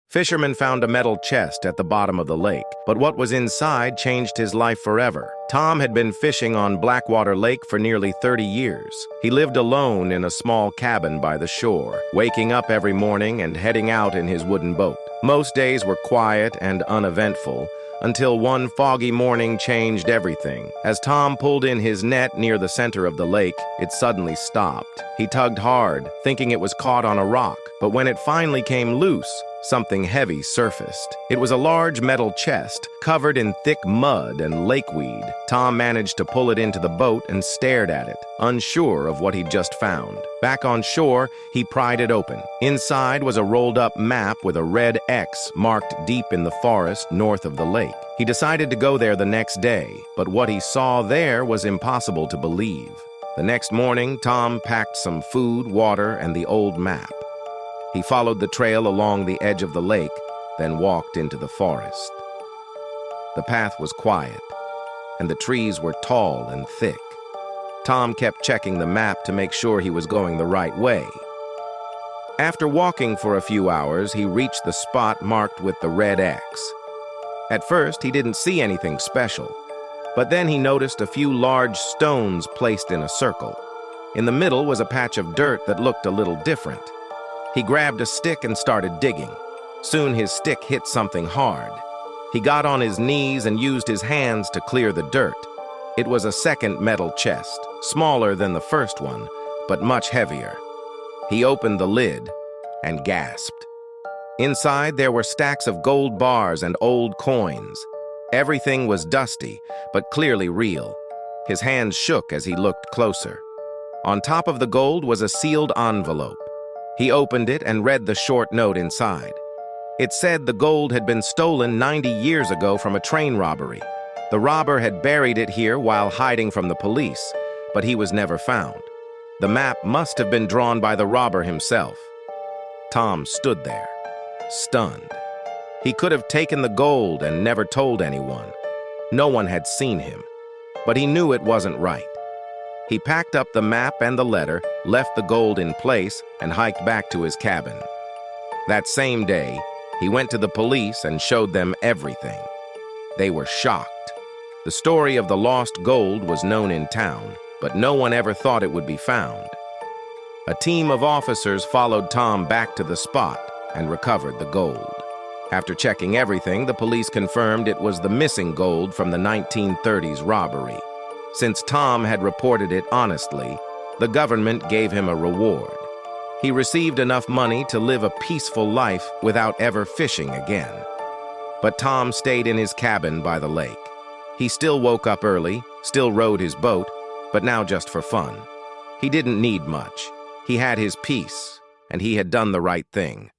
Fisherman found a metal chest at the bottom of the lake, but what was inside changed his life forever. Tom had been fishing on Blackwater Lake for nearly 30 years. He lived alone in a small cabin by the shore, waking up every morning and heading out in his wooden boat. Most days were quiet and uneventful, until one foggy morning changed everything. As Tom pulled in his net near the center of the lake, it suddenly stopped. He tugged hard, thinking it was caught on a rock, but when it finally came loose, something heavy surfaced. It was a large metal chest, covered in thick mud and lakeweed. Tom managed to pull it into the boat and stared at it, unsure of what he'd just found. Back on shore, he pried it open. Inside was a rolled-up map with a red X marked deep in the forest north of the lake. He decided to go there the next day, but what he saw there was impossible to believe. The next morning, Tom packed some food, water, and the old map. He followed the trail along the edge of the lake, then walked into the forest. The path was quiet, and the trees were tall and thick. Tom kept checking the map to make sure he was going the right way. After walking for a few hours, he reached the spot marked with the red X. At first, he didn't see anything special, but then he noticed a few large stones placed in a circle. In the middle was a patch of dirt that looked a little different. He grabbed a stick and started digging. Soon his stick hit something hard. He got on his knees and used his hands to clear the dirt. It was a second metal chest, smaller than the first one, but much heavier. He opened the lid and gasped. Inside there were stacks of gold bars and old coins. Everything was dusty, but clearly real. His hands shook as he looked closer. On top of the gold was a sealed envelope. He opened it and read the short note inside. It said the gold had been stolen 90 years ago from a train robbery. The robber had buried it here while hiding from the police, but he was never found. The map must have been drawn by the robber himself. Tom stood there, stunned. He could have taken the gold and never told anyone. No one had seen him, but he knew it wasn't right. He packed up the map and the letter, left the gold in place, and hiked back to his cabin. That same day, he went to the police and showed them everything. They were shocked. The story of the lost gold was known in town, but no one ever thought it would be found. A team of officers followed Tom back to the spot and recovered the gold. After checking everything, the police confirmed it was the missing gold from the 1930s robbery. Since Tom had reported it honestly, the government gave him a reward. He received enough money to live a peaceful life without ever fishing again. But Tom stayed in his cabin by the lake. He still woke up early, still rowed his boat, but now just for fun. He didn't need much. He had his peace, and he had done the right thing.